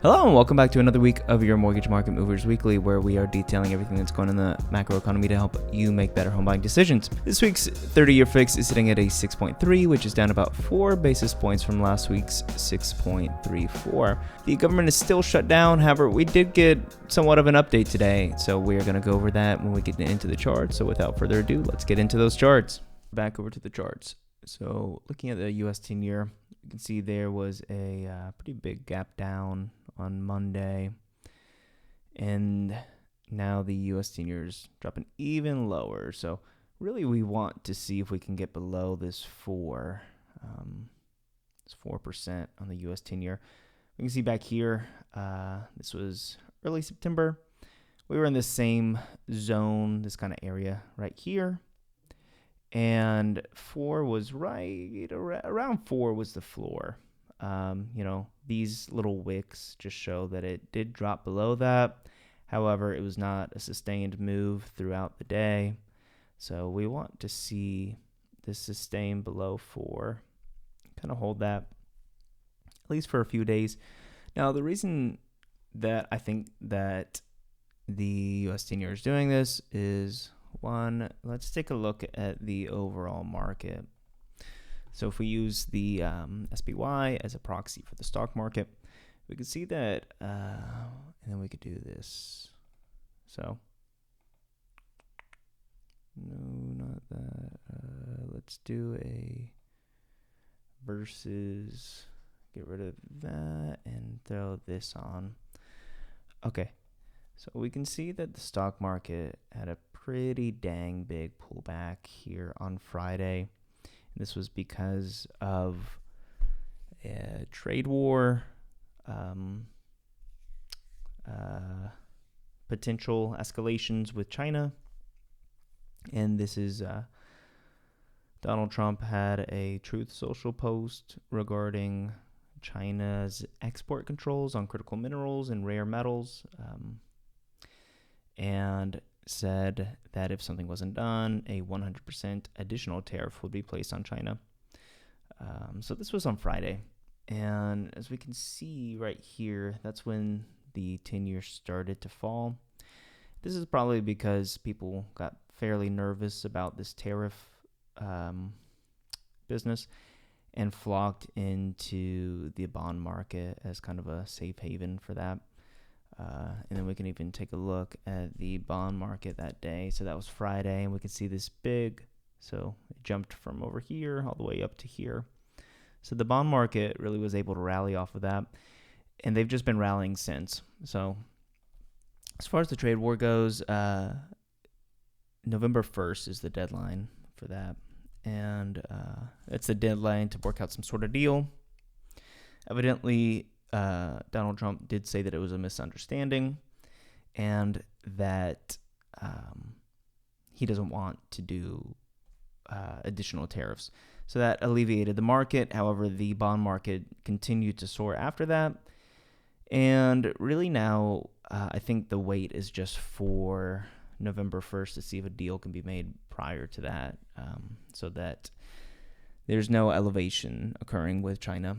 Hello and welcome back to another week of your Mortgage Market Movers Weekly, where we are detailing everything that's going on in the macroeconomy to help you make better home buying decisions. This week's 30-year fix is sitting at a 6.3, which is down about 4 basis points from last week's 6.34. The government is still shut down. However, we did get somewhat of an update today, so we're going to go over that when we get into the charts. So without further ado, let's get into those charts. Back over to the charts. So looking at the US 10-year, you can see there was a pretty big gap down on Monday, and now the US 10-year is dropping even lower. So really we want to see if we can get below this 4% on the US 10-year. We can see back here, this was early September. We were in the same zone, this kind of area right here. And 4 was right around 4 was the floor. These little wicks just show that it did drop below that. However, it was not a sustained move throughout the day. So we want to see this sustain below 4, kind of hold that at least for a few days. Now, the reason that I think that the US 10-year is doing this is, one, let's take a look at the overall market. So if we use the SPY as a proxy for the stock market, we can see that, and then we could do this. So, no, not that. Let's do a versus, get rid of that and throw this on. Okay, so we can see that the stock market had a pretty dang big pullback here on Friday. This was because of a trade war, potential escalations with China. And this is Donald Trump had a Truth Social post regarding China's export controls on critical minerals and rare metals, and said that if something wasn't done, a 100% additional tariff would be placed on China. So this was on Friday. And as we can see right here, that's when the 10-year started to fall. This is probably because people got fairly nervous about this tariff business and flocked into the bond market as kind of a safe haven for that. And then we can even take a look at the bond market that day. So that was Friday, and we can see this big. So it jumped from over here all the way up to here. So the bond market really was able to rally off of that, and they've just been rallying since. So as far as the trade war goes, November 1st is the deadline for that. And it's the deadline to work out some sort of deal. Evidently, Donald Trump did say that it was a misunderstanding and that he doesn't want to do additional tariffs. So that alleviated the market. However, the bond market continued to soar after that. And really now, I think the wait is just for November 1st to see if a deal can be made prior to that, so that there's no elevation occurring with China.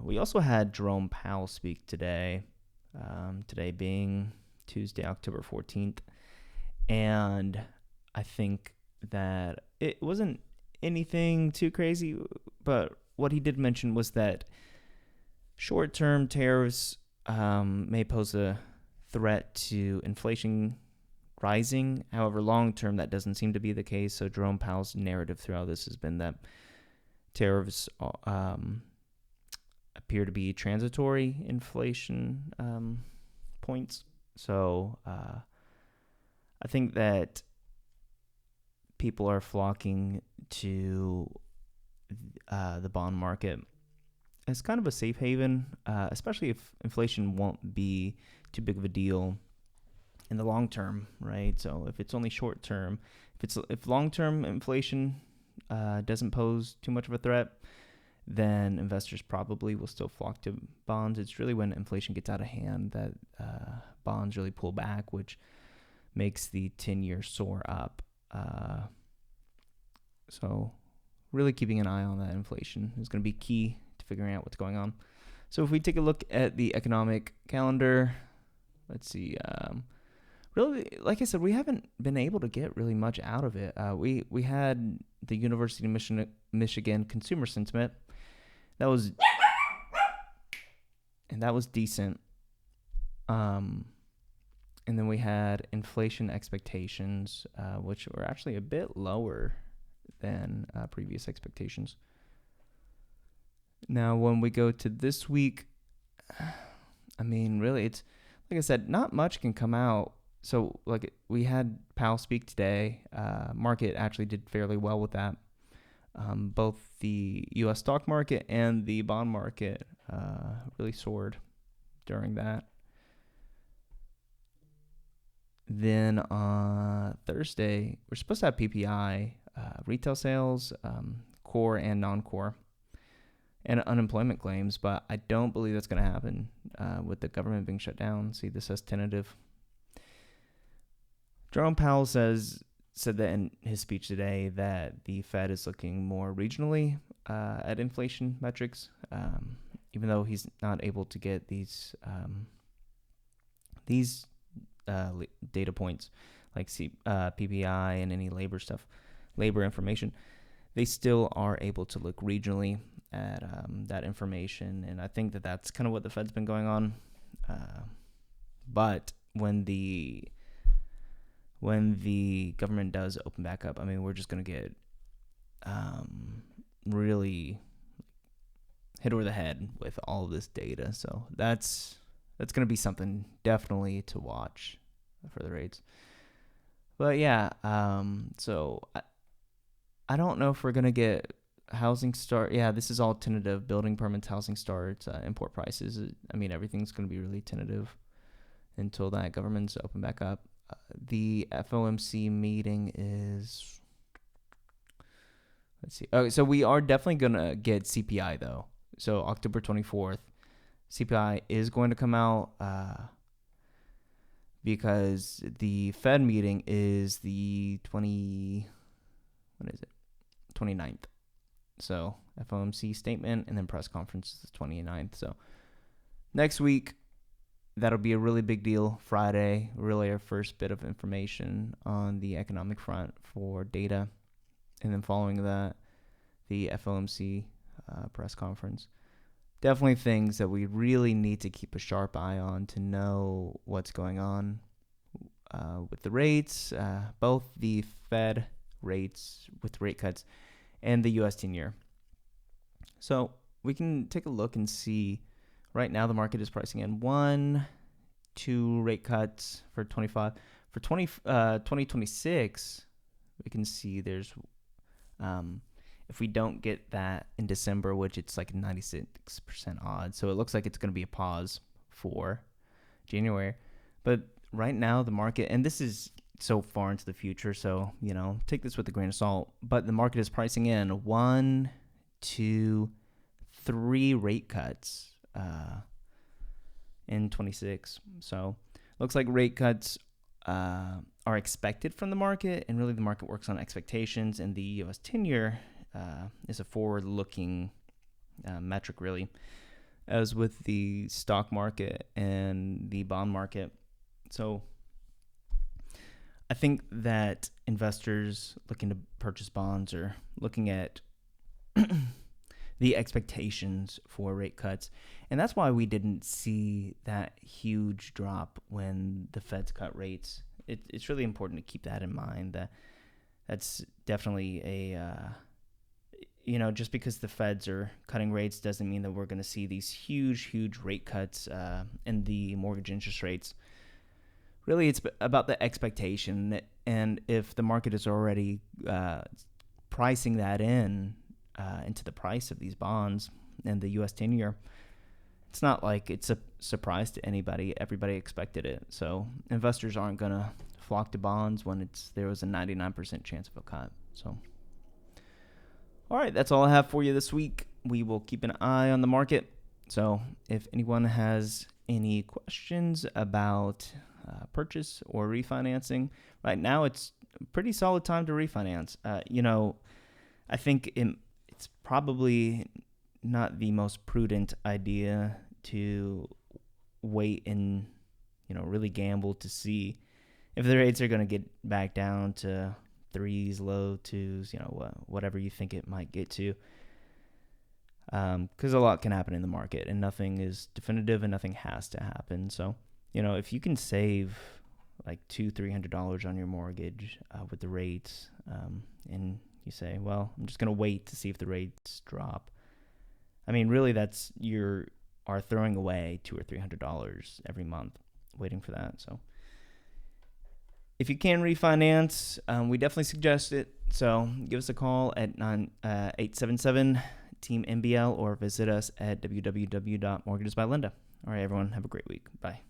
We also had Jerome Powell speak today, today being Tuesday, October 14th. And I think that it wasn't anything too crazy, but what he did mention was that short-term tariffs may pose a threat to inflation rising. However, long-term, that doesn't seem to be the case. So Jerome Powell's narrative throughout this has been that tariffs appear to be transitory inflation points. So I think that people are flocking to the bond market as kind of a safe haven, especially if inflation won't be too big of a deal in the long term, right? So if it's only short term, if long-term inflation doesn't pose too much of a threat, then investors probably will still flock to bonds. It's really when inflation gets out of hand that bonds really pull back, which makes the 10-year soar up. So really keeping an eye on that inflation is going to be key to figuring out what's going on. So if we take a look at the economic calendar, let's see. Really, like I said, we haven't been able to get really much out of it. We had the University of Michigan consumer sentiment. That was decent. And then we had inflation expectations, which were actually a bit lower than previous expectations. Now, when we go to this week, I mean, really, it's like I said, not much can come out. So, like, we had Powell speak today. Market actually did fairly well with that. Both the U.S. stock market and the bond market really soared during that. Then on Thursday, we're supposed to have PPI, retail sales, core and non-core, and unemployment claims, but I don't believe that's going to happen with the government being shut down. See, this says tentative. Jerome Powell said that in his speech today that the Fed is looking more regionally at inflation metrics, even though he's not able to get these data points like PPI and any labor information. They still are able to look regionally at that information, and I think that that's kind of what the Fed's been going on. But when the government does open back up, I mean, we're just going to get really hit over the head with all of this data. So that's going to be something definitely to watch for the rates. But yeah, so I don't know if we're going to get housing start. Yeah, this is all tentative. Building permits, housing starts, import prices. I mean, everything's going to be really tentative until that government's open back up. The FOMC meeting is, let's see. Okay, so we are definitely going to get CPI though. So October 24th, CPI is going to come out because the Fed meeting is the 29th. So FOMC statement and then press conference is the 29th. So next week, that'll be a really big deal. Friday, really our first bit of information on the economic front for data. And then following that, the FOMC press conference. Definitely things that we really need to keep a sharp eye on to know what's going on with the rates, both the Fed rates with rate cuts and the U.S. 10-year. So we can take a look and see. Right now, the market is pricing in 1-2 rate cuts for 25. For 2026, we can see there's, if we don't get that in December, which it's like 96% odds, so it looks like it's going to be a pause for January. But right now, the market, and this is so far into the future, so, take this with a grain of salt, but the market is pricing in 1, 2, 3 rate cuts in 26. So looks like rate cuts are expected from the market, and really the market works on expectations, and the U.S. 10-year is a forward-looking metric, really, as with the stock market and the bond market. So I think that investors looking to purchase bonds are looking at the expectations for rate cuts. And that's why we didn't see that huge drop when the Fed's cut rates. It's really important to keep that in mind. That's definitely just because the Feds are cutting rates doesn't mean that we're going to see these huge rate cuts in the mortgage interest rates. Really, it's about the expectation. And if the market is already pricing that into the price of these bonds and the U.S. 10-year, it's not like it's a surprise to anybody. Everybody expected it. So investors aren't going to flock to bonds when there was a 99% chance of a cut. So, all right, that's all I have for you this week. We will keep an eye on the market. So if anyone has any questions about purchase or refinancing, right now it's a pretty solid time to refinance. I think it's probably not the most prudent idea to wait and, really gamble to see if the rates are going to get back down to threes, low twos, whatever you think it might get to. Because a lot can happen in the market, and nothing is definitive, and nothing has to happen. So, if you can save like $200-$300 on your mortgage with the rates, and you say, well, I'm just going to wait to see if the rates drop. I mean, really, you are throwing away $200 or $300 every month waiting for that. So if you can refinance, we definitely suggest it. So give us a call at 877-TEAM-MBL or visit us at www.mortgagesbylinda. All right, everyone, have a great week. Bye.